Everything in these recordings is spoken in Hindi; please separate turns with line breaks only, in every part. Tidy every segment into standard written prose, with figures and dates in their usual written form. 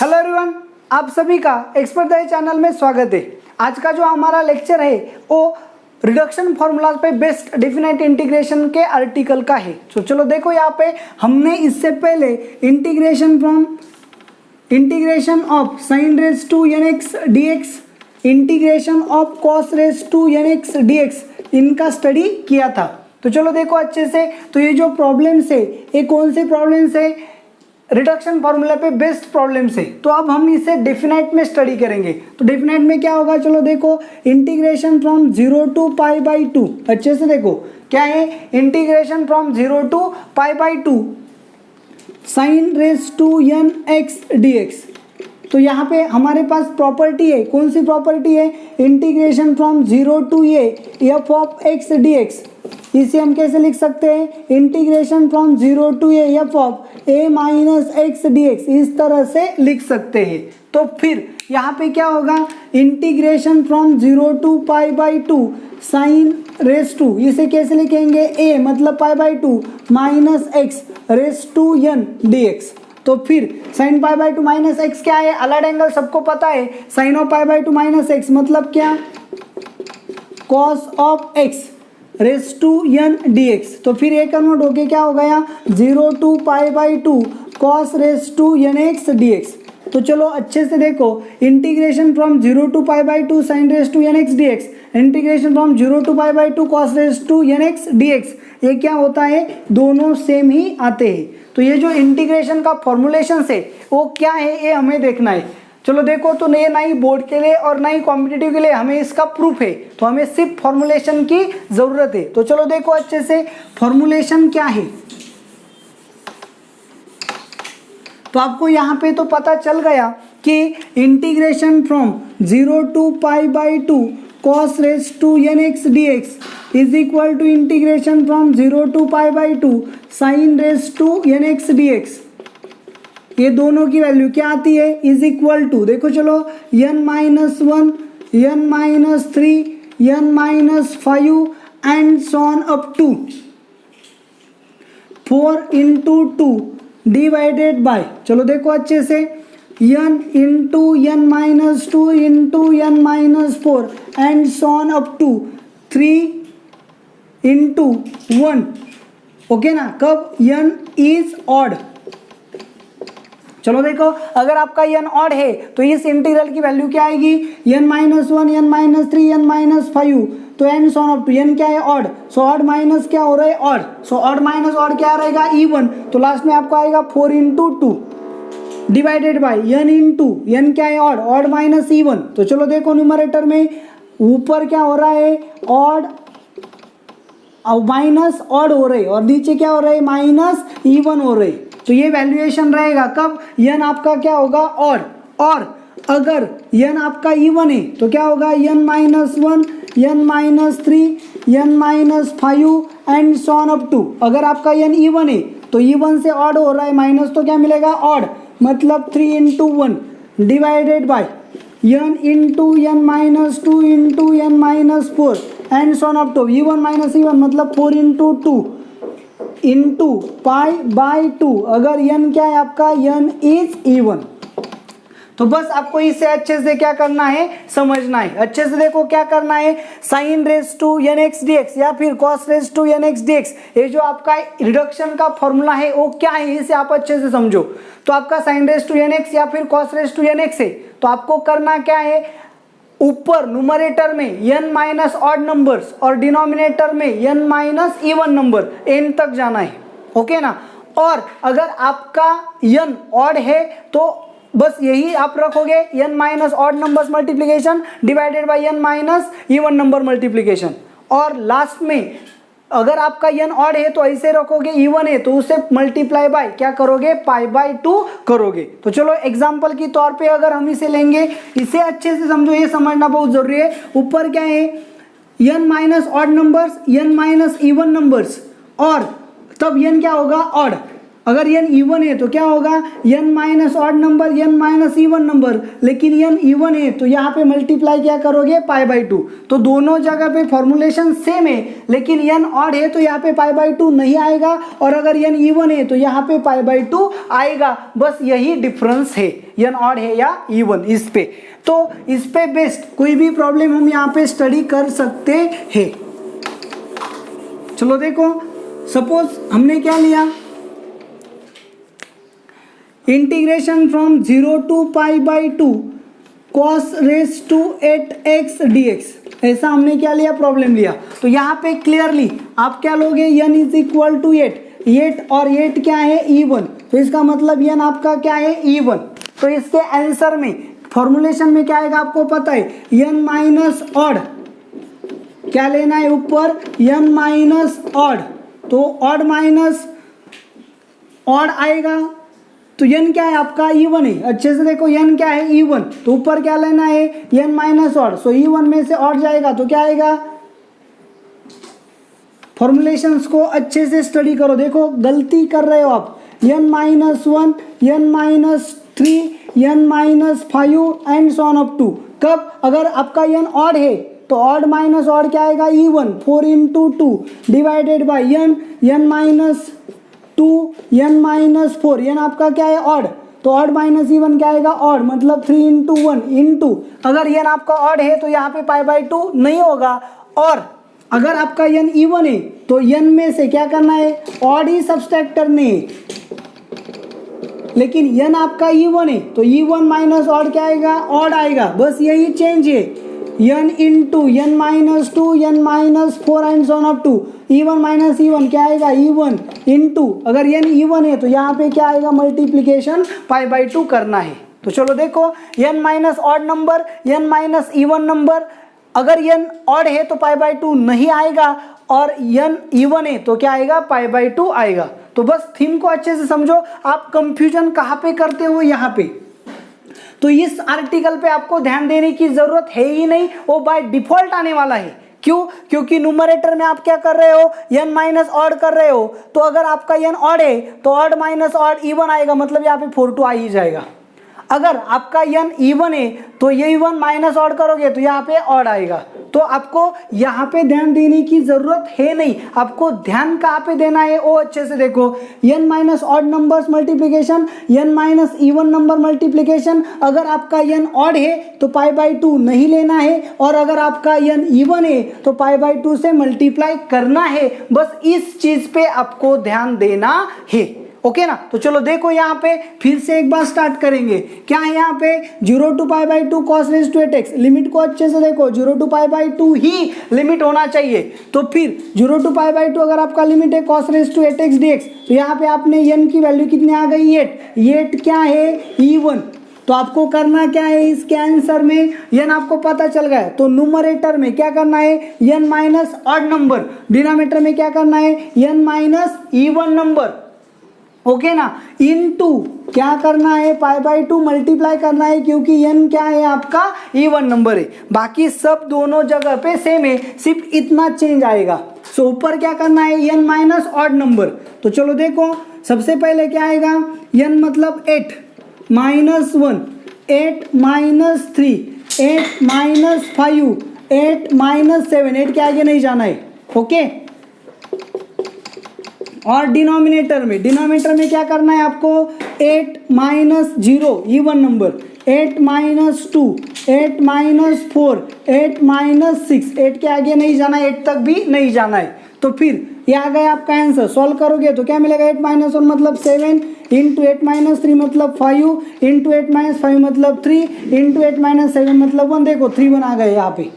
हेलो एवरीवन, आप सभी का एक्सपर्ट दाई चैनल में स्वागत है। आज का जो हमारा लेक्चर है वो रिडक्शन फॉर्मूला पे बेस्ट डेफिनेट इंटीग्रेशन के आर्टिकल का है। तो चलो देखो, यहाँ पे हमने इससे पहले integration of sine raise to n x d x, integration of cos raise to n x d x, इनका स्टडी किया था। तो चलो देखो अच्छे से, तो ये जो प्रॉब्लम्स है ये कौन से प्रॉब्लम्स है? रिडक्शन फॉर्मूला पे बेस्ट प्रॉब्लम्स है। तो अब हम इसे डेफिनेट में स्टडी करेंगे। तो डेफिनेट में क्या होगा, चलो देखो, integration from 0 to pi by 2। अच्छे से देखो क्या है, integration from 0 to pi by 2 sine raise to n x d x. तो यहाँ पे हमारे पास प्रॉपर्टी है, कौन सी प्रॉपर्टी है? Integration from 0 to a f of x d x. इसे हम कैसे लिख सकते हैं? Integration from 0 to a f of a minus x d x, इस तरह से लिख सकते हैं। तो फिर यहाँ पे क्या होगा, integration from 0 to pi by 2 sine raise to, इसे कैसे लिखेंगे? ए मतलब pi by 2 minus x raise to n d x. तो फिर sine pi by 2 minus x क्या है? अलग एंगल सबको पता है। Sine of pi by 2 minus x मतलब क्या? Cos of x raise to n d x. तो फिर ये कन्वर्ट होके क्या हो गया? 0 to pi by 2 cos raise to n x d x. तो चलो अच्छे से देखो, integration from 0 to pi by 2 sine raise to n x d x, integration from 0 to pi by 2 cos raise to n x d x, ये क्या होता है? दोनों सेम ही आते हैं। तो ये जो इंटीग्रेशन का फॉर्मुलेशन है वो क्या है, ये हमें देखना है। चलो देखो, तो ये ना ही बोर्ड के लिए और ना ही कॉम्पिटिटिव के लिए हमें इसका प्रूफ है, तो हमें सिर्फ फॉर्मुलेशन की जरूरत है। तो चलो देखो अच्छे से, फॉर्मुलेशन क्या है। तो आपको यहाँ पे तो पता चल गया कि integration from 0 to pi by 2 cos raise to n x d x is equal to integration from 0 to pi by 2 sine raise to n x d x. ये दोनों की वैल्यू क्या आती है? इज इक्वल टू, देखो चलो, n minus 1, n minus 3, n minus 5 and so on up to 4 into 2 divided by, चलो देखो अच्छे से, n into n minus 2 into n minus 4 and so on up to 3 into 1। Okay ना? कब n इज ऑड। चलो देखो, अगर आपका n ऑड है तो इस इंटीग्रल की वैल्यू क्या आएगी? n minus 1, n minus 3, n minus 5, तो n so on up to n क्या है? ऑड। सो ऑड माइनस क्या हो रहा है? Odd. So odd minus odd क्या रहेगा? इवन। तो लास्ट में आपको आएगा 4 into 2 divided by n into n क्या है? ऑड। Odd minus even. तो चलो देखो, न्यूमरेटर में ऊपर क्या हो रहा है? ऑड माइनस ऑड हो रहे, और नीचे क्या हो रहा है? माइनस इवन हो रहे। तो ये वैल्यूएशन रहेगा कब? n आपका क्या होगा? ऑड। और अगर n आपका इवन है तो क्या होगा? n minus 1, n minus 3, n minus 5 and so on up to. अगर आपका n इवन है तो इवन से ऑड हो रहा है, माइनस तो क्या मिलेगा? ऑड। मतलब 3 into 1 divided by n into n minus 2 into n minus 4 and so on up to even minus even, मतलब 4 इंटू 2 इंटू पाई बाई 2। अगर n क्या है आपका? n is even. तो बस आपको इसे अच्छे से क्या करना है? समझना है। अच्छे से देखो क्या करना है, sine raise to n x d x या फिर cos raise to n x d x, ये जो आपका रिडक्शन का फॉर्मूला है वो क्या है, इसे आप अच्छे से समझो। तो आपका sine raise to n x या फिर cos raise to n x है, तो आपको करना क्या है? ऊपर न्यूमरेटर में n माइनस ऑड नंबर्स और डिनोमिनेटर में n minus even number, n तक जाना है। ओके ना? और अगर आपका n ऑड है तो बस यही आप रखोगे, n minus odd numbers multiplication divided by n minus even number multiplication. और लास्ट में अगर आपका n ऑड है तो ऐसे रखोगे, इवन है तो उसे मल्टीप्लाई बाय क्या करोगे? पाई बाय 2 करोगे। तो चलो एग्जांपल की तौर पे अगर हम इसे लेंगे, इसे अच्छे से समझो, ये समझना बहुत जरूरी है। ऊपर क्या है? n minus odd numbers, n minus even numbers, और तब n क्या होगा? ऑड। अगर n इवन है तो क्या होगा, n minus odd number n minus even number, लेकिन n इवन है तो यहाँ पे मल्टीप्लाई क्या करोगे, π/2। तो दोनों जगह पे फॉर्मुलेशन सेम है, लेकिन n ऑड है तो यहाँ पे π/2 नहीं आएगा, और अगर n इवन है तो यहाँ पे π/2 आएगा। बस यही डिफरेंस है, n ऑड है या इवन, इस पे। तो इस पे बेस्ड कोई भी प्रॉब्लम हम यहाँ पे स्टडी कर सकते हैं। चलो देखो, सपोज हमने क्या लिया, integration from 0 to π/2 cos raise to 8x dx, ऐसा हमने क्या लिया, प्रॉब्लम लिया। तो यहाँ पे क्लियरली आप क्या लोगे, n इज इक्वल टू 8 और 8 क्या है, इवन। तो इसका मतलब n आपका क्या है, इवन। तो इसके आंसर में फॉर्मुलेशन में क्या आएगा आपको पता है, n माइनस ऑड, क्या लेना है ऊपर, n माइनस ऑड। तो ऑड माइनस ऑड आएगा, तो n क्या है आपका, इवन है। अच्छे से देखो, n क्या है, इवन। तो ऊपर क्या लेना है, n minus odd. So even में से ऑड जाएगा तो क्या आएगा, फॉर्मुलेशंस को अच्छे से स्टडी करो। देखो गलती कर रहे हो आप, n minus 1, n minus 3, n minus 5 and so on up to. कब, अगर आपका n ऑड है तो ऑड माइनस ऑड क्या आएगा, even. 4 into 2 divided by n minus 2, n minus 4, n आपका क्या है, ऑड। तो ऑड माइनस इवन क्या आएगा, ऑड, मतलब 3 इंटू 1 इंटू, अगर n आपका ऑड है तो यहाँ पे π/2 नहीं होगा, और अगर आपका n इवन है तो n में से क्या करना है, ऑड ही सब्सट्रैक्ट करने है। लेकिन n आपका इवन है तो इवन माइनस ऑड क्या आएगा, ऑड आएगा। बस यही चेंज है, n into n minus 2, n minus 4 and so on up to, even minus even क्या आएगा, इवन इंटू, अगर n इवन है तो यहाँ पे क्या आएगा, मल्टीप्लीकेशन π/2 करना है। तो चलो देखो, n minus odd number, n minus even number, अगर n ऑड है तो π/2 नहीं आएगा, और n इवन है तो क्या आएगा, π/2 आएगा। तो बस थीम को अच्छे से समझो, आप कंफ्यूजन कहाँ पे करते हो, यहाँ पे। तो इस आर्टिकल पे आपको ध्यान देने की जरूरत है ही नहीं, वो बाय डिफॉल्ट आने वाला है। क्यों, क्योंकि न्यूमरेटर में आप क्या कर रहे हो, n माइनस ऑड कर रहे हो। तो अगर आपका n ऑड है तो ऑड माइनस ऑड इवन आएगा, मतलब यहाँ पे 4 आ ही जाएगा। अगर आपका n इवन है तो ये इवन माइनस ऑड करोगे तो यहाँ पे ऑड आएगा। तो आपको यहाँ पे ध्यान देने की जरूरत है नहीं, आपको ध्यान कहाँ पे देना है वो अच्छे से देखो। n minus odd numbers multiplication, n minus even number multiplication, अगर आपका n ऑड है तो π/2 नहीं लेना है, और अगर आपका n इवन है तो π/2 से मल्टीप्लाई करना है। बस इस चीज पे आपको ध्यान देना है, ओके ना। तो चलो देखो, यहाँ पे फिर से एक बार स्टार्ट करेंगे। क्या है यहाँ पे, 0 to π/2 cos raise to 8x, limit को अच्छे से देखो, 0 to π/2 ही लिमिट होना चाहिए। तो फिर 0 to π/2 अगर आपका लिमिट है cos raise to 8x dx, तो यहाँ पे आपने n की वैल्यू कितनी आ गई, 8 क्या है, इवन। तो आपको करना क्या है, इसके आंसर में n आपको पता चल गया, तो न्यूमरेटर में क्या करना है, n minus odd number, denominator में क्या करना है, n minus even number, okay ना, इनटू क्या करना है, π/2 मल्टीप्लाई करना है, क्योंकि n क्या है आपका, इवन नंबर है। बाकी सब दोनों जगह पे सेम है, सिर्फ इतना चेंज आएगा। सो ऊपर क्या करना है, n माइनस ऑड नंबर। तो चलो देखो, सबसे पहले क्या आएगा, n मतलब 8 माइनस 1, 8 माइनस 3, 8 माइनस 5, 8 माइनस 7, 8 के आगे नहीं जाना है, ओके। और डिनोमिनेटर में क्या करना है आपको, 8 minus 0 even number, 8 minus 2, 8 minus 4, 8 minus 6, 8 के आगे नहीं जाना है, 8 तक भी नहीं जाना है। तो फिर ये आ गया आपका आंसर। सॉल्व करोगे तो क्या मिलेगा, 8 माइनस 1 मतलब 7, इंटू 8 माइनस 3 मतलब 5, इंटू 8 माइनस 5 मतलब 3, इंटू 8 माइनस 7 मतलब 1। देखो 3 1 आ गए यहाँ पे।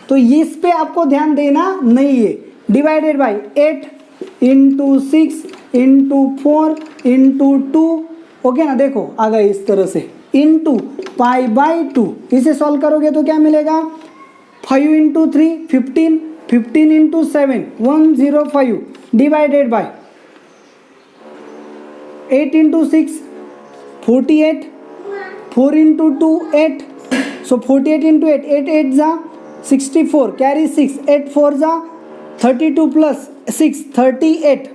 तो इस पे आपको ध्यान देना नहीं है। Divided by 8 into 6 into 4 into 2, okay ना। देखो आ गए इस तरह से, इंटू π/2। इसे सॉल्व करोगे तो क्या मिलेगा, 5 into 3 15, 15 into 7 105, divided by 8 into 6 48, 4 into 2 8, so 48 into 8, 8 8 जा 64, कैरी 6, 8 4 जा 32 plus 6 38,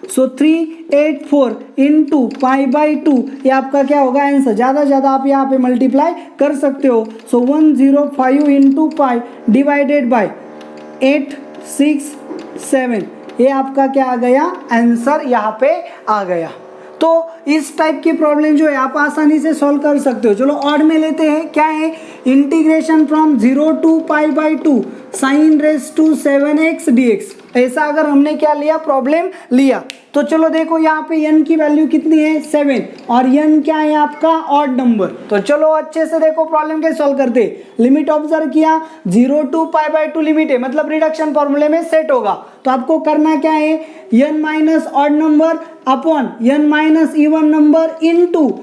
so 384 into pi by 2, ये आपका क्या होगा आंसर। ज़्यादा से ज़्यादा आप यहाँ पे मल्टीप्लाई कर सकते हो। सो 105 इंटू पाई डिवाइडेड बाई 867, ये आपका क्या आ गया आंसर, यहाँ पे आ गया। तो इस टाइप की प्रॉब्लम जो है आप आसानी से सॉल्व कर सकते हो। चलो ऑड में लेते हैं, क्या है, integration from 0 to pi by 2 sine raise to 7x dx। ऐसा अगर हमने क्या लिया, प्रॉब्लम लिया, तो चलो देखो यहाँ पे n की वैल्यू कितनी है 7 और n क्या है आपका ऑड नंबर। तो चलो अच्छे से देखो प्रॉब्लम कैसे सॉल्व करते। लिमिट ऑब्जर्व किया, 0 टू पाई बाई 2 लिमिट है, मतलब रिडक्शन फॉर्मूले में सेट होगा। तो आपको करना क्या है, n minus odd number upon n minus even number into,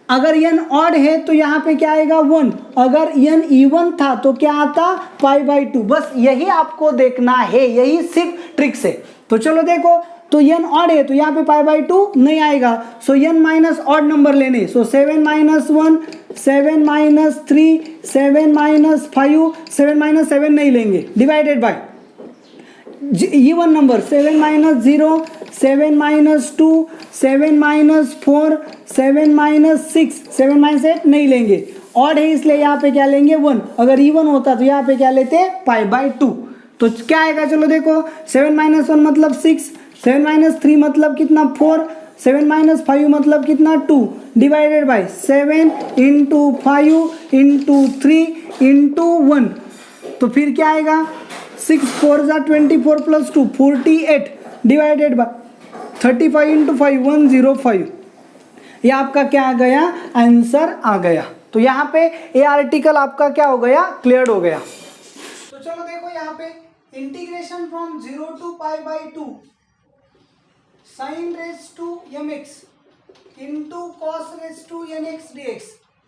अगर n ऑड है तो यहाँ पे क्या आएगा 1, अगर n इवन था तो क्या आता पाई बाई 2। बस यही आपको देखना है, यही सिर्फ ट्रिक्स है। तो चलो देखो, तो n ऑड है तो यहाँ पे पाई बाई 2 नहीं आएगा। सो n माइनस ऑड नंबर लेने, सो 7 माइनस 1, 7 माइनस 3, 7 माइनस 5, 7 माइनस 7 नहीं लेंगे, divided by even number 7 minus 0, 7 minus 2, 7 minus 4, 7 minus 6, 7 minus 8 नहीं लेंगे, ऑड है इसलिए यहाँ पे क्या लेंगे 1। अगर इवन होता तो यहाँ पे क्या लेते पाई बाई 2। तो क्या आएगा, चलो देखो 7 माइनस 1 मतलब 6, 7 माइनस 3 मतलब कितना 4, 7 माइनस 5 मतलब कितना 2, divided bye 7 into 5 into 3 into 1। तो फिर क्या आएगा, 6 4 जा 24 प्लस 2 48 डिवाइडेड बाय 35 इंटू 5 105। ये आपका क्या आ गया आंसर आ गया। तो यहाँ पे ये आर्टिकल आपका क्या हो गया, क्लियर हो गया। तो चलो देखो यहाँ पे integration from 0 to pi by 2 sine raise to mx into cos raise to nx dx,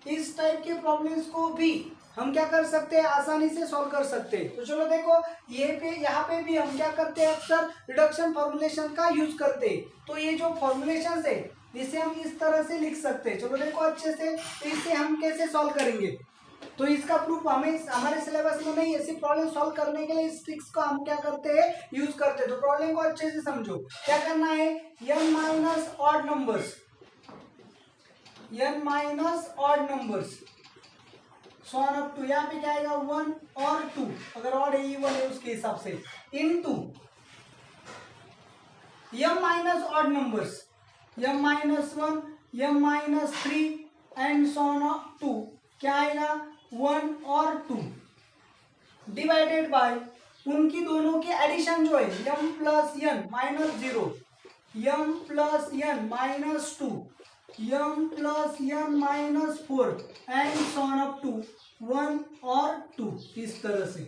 इस टाइप के प्रॉब्लम्स को भी हम क्या कर सकते हैं, आसानी से सॉल्व कर सकते हैं। तो चलो देखो ये पे यहाँ पे भी हम क्या करते हैं, अक्सर रिडक्शन फॉर्मुलेशन का यूज करते हैं। तो ये जो फॉर्मुलेशन है इसे हम इस तरह से लिख सकते हैं। चलो देखो अच्छे से इसे हम कैसे सॉल्व करेंगे। तो इसका प्रूफ हमें हमारे सिलेबस में नहीं है, सिर्फ प्रॉब्लम सॉल्व करने के लिए इस ट्रिक्स को हम क्या करते हैं, यूज करते हैं। तो प्रॉब्लम को अच्छे से समझो, क्या करना है, n minus odd numbers, n minus odd numbers so on up to, यहाँ पे क्या आएगा 1 और 2, अगर ऑड है इवन है उसके हिसाब से, into m minus odd numbers, m minus 1, m minus 3 and so on up to, क्या आएगा 1 और 2, डिवाइडेड बाय उनकी दोनों की एडिशन जो है m plus n minus 0, m plus n minus 2, m plus n minus 4 and so on up to 1 और 2, इस तरह से।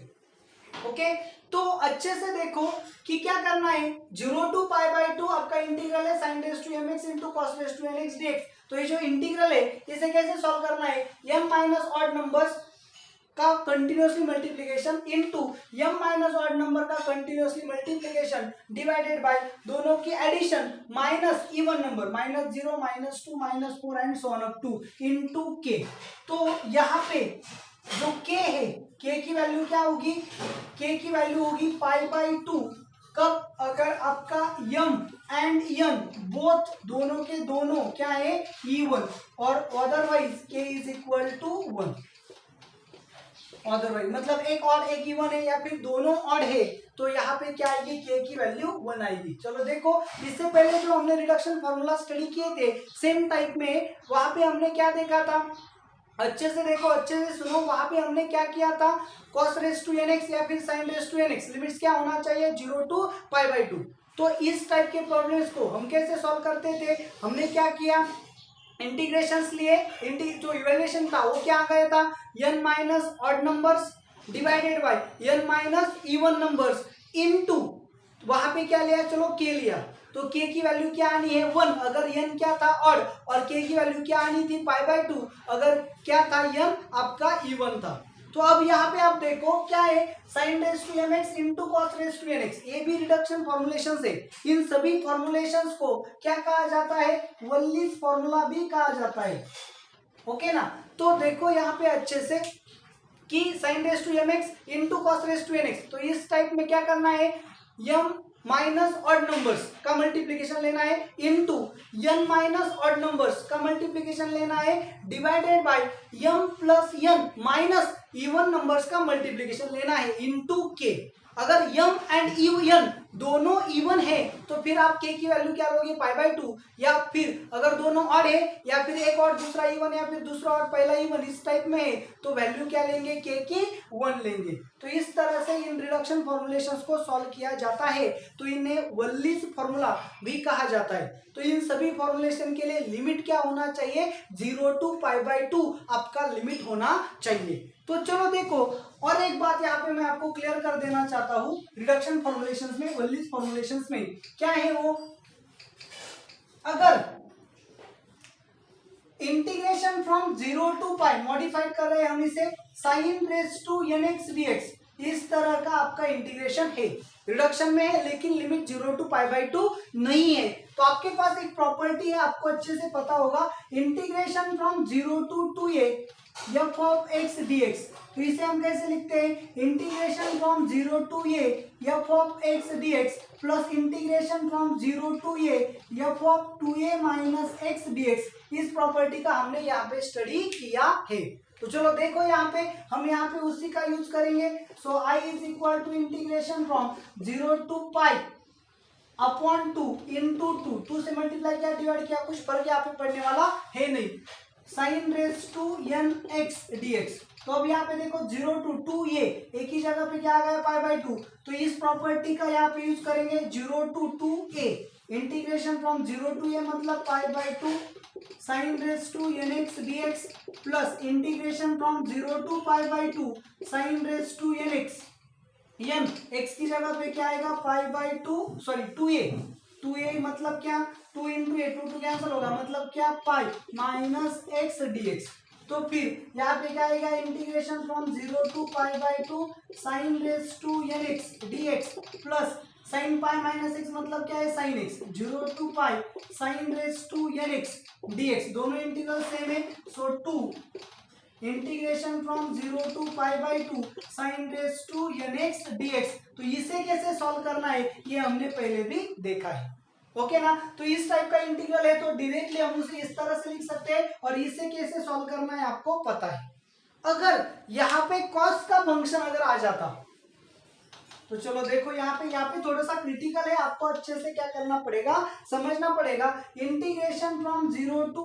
ओके तो अच्छे से देखो कि क्या करना है, 0 टू पाई बाई 2 आपका इंटीग्रल है sine raise to mx into cos raise to nx dx। तो ये जो इंटीग्रल है इसे कैसे सॉल्व करना है, m माइनस ऑड नंबर्स का continuously multiplication into m minus odd number का कंटिन्यूअसली मल्टीप्लिकेशन डिवाइडेड बाय दोनों की addition minus even number minus 0 minus 2 minus 4 and so on up to into k। तो यहाँ पे जो k है, k की वैल्यू क्या होगी, k की वैल्यू होगी पाई बाई 2, कब, अगर आपका m एंड n बोथ दोनों के दोनों क्या है इवन, और otherwise k is equal to 1। Otherwise मतलब एक और एक इवन है या फिर दोनों ऑड है, तो यहाँ पे क्या आएगी, k की वैल्यू 1 आएगी। चलो देखो इससे पहले जो हमने रिडक्शन फॉर्मूला स्टडी किए थे सेम टाइप में, वहां पे हमने क्या देखा था, अच्छे से देखो अच्छे से सुनो, वहां पे हमने क्या किया था, cos रेस टू nx या फिर sin raise to nx limits क्या होना चाहिए 0 टू पाई बाई 2। तो इस टाइप के प्रॉब्लम्स को हम कैसे सॉल्व करते थे, हमने क्या किया, इंटीग्रेशंस लिए, जो इवैल्यूएशन था वो क्या आ गया था, n minus odd numbers divided by n minus even numbers into, वहां पे क्या लिया, चलो k लिया, तो k की वैल्यू क्या आनी है 1, अगर n क्या था ऑड, और k की वैल्यू क्या आनी थी पाई बाई 2, अगर क्या था n आपका इवन था। तो अब यहाँ पे आप देखो क्या है, sine raise to mx into cos raise to nx, ये भी रिडक्शन फॉर्मुलेशन है। इन सभी फॉर्मुलेशंस को क्या कहा जाता है, वल्लिस फॉर्मूला भी कहा जाता है। ओके ना, तो देखो यहाँ पे अच्छे से कि sine raise to mx into cos raise to nx, तो इस टाइप में क्या करना है, m माइनस ऑड नंबर्स का मल्टीप्लीकेशन लेना है into n minus odd numbers का मल्टीप्लीकेशन लेना है divided by m plus n minus even numbers का मल्टीप्लीकेशन लेना है इनटू k। अगर m एंड n दोनों इवन है तो फिर आप k की वैल्यू क्या लोगे π/2, या फिर अगर दोनों ऑड है या फिर एक और दूसरा इवन या फिर दूसरा और पहला इवन इस टाइप में है तो वैल्यू क्या लेंगे k की 1 लेंगे। तो इस तरह से इन रिडक्शन फॉर्मुलेशंस को सॉल्व किया जाता है, तो इन्हें वल्लीज फॉर्मूला भी कहा जाता है। तो इन सभी फॉर्मुलेशन के लिए लिमिट क्या होना चाहिए, 0 to π/2 आपका लिमिट होना चाहिए। तो चलो देखो, और एक बात यहाँ पे मैं आपको क्लियर कर देना चाहता हूँ, रिडक्शन फॉर्मुलेशंस में, वल्लीज फॉर्मुलेशंस में क्या है वो, अगर इंटीग्रेशन फ्रॉम 0 to π मॉडिफाइड कर रहे हैं हम इसे sin raise to nx dx, इस तरह का आपका इंटीग्रेशन है, रिडक्शन में है लेकिन लिमिट 0 to π/2 नहीं है, तो आपके पास एक प्रॉपर्टी है, आपको अच्छे से पता होगा, integration from 0 to 2a f of x dx। तो इसे हम कैसे लिखते हैं, integration from 0 to a f of x dx plus integration from 0 to a f of 2a minus x dx। इस प्रॉपर्टी का हमने यहाँ पे स्टडी किया है। तो चलो देखो, यहाँ पे हम यहाँ पे उसी का यूज करेंगे। So i is equal to integration from 0 to π upon 2 into 2 से मल्टीप्लाई किया, डिवाइड किया, कुछ फर्क यहाँ पे पड़ने वाला है नहीं, साइन रेज टू nx dx। तो अब यहाँ पे देखो 0 to 2a, एक ही जगह पे क्या आ गया π/2, तो इस प्रॉपर्टी का यहाँ पे यूज करेंगे 0 to 2a, integration from 0 to a मतलब π/2 sine raise to nx dx plus integration from 0 to π/2 sine raise to nx, n x की जगह पे क्या आएगा π/2 सॉरी 2a मतलब क्या, 2 इंटू ए, 2 कैंसिल होगा मतलब क्या पाई माइनस एक्स dx। तो फिर यहाँ पे क्या आएगा, integration from 0 to π/2 sine raise to nx dx plus sine pi minus x मतलब क्या है sine x, 0 to π sine raise to nx dx, दोनों इंटीग्रल सेम है, so 2 integration from 0 to π/2 sine raise to nx dx। तो इसे कैसे सॉल्व करना है ये हमने पहले भी देखा है, ओके ना। तो इस टाइप का इंटीग्रल है तो डायरेक्टली हम उसे इस तरह से लिख सकते हैं, और इसे कैसे सॉल्व करना है आपको पता है। अगर यहाँ पे कॉस का फंक्शन अगर आ जाता, तो चलो देखो यहाँ पे थोड़ा सा क्रिटिकल है, आपको अच्छे से क्या करना पड़ेगा, समझना पड़ेगा। Integration from 0 to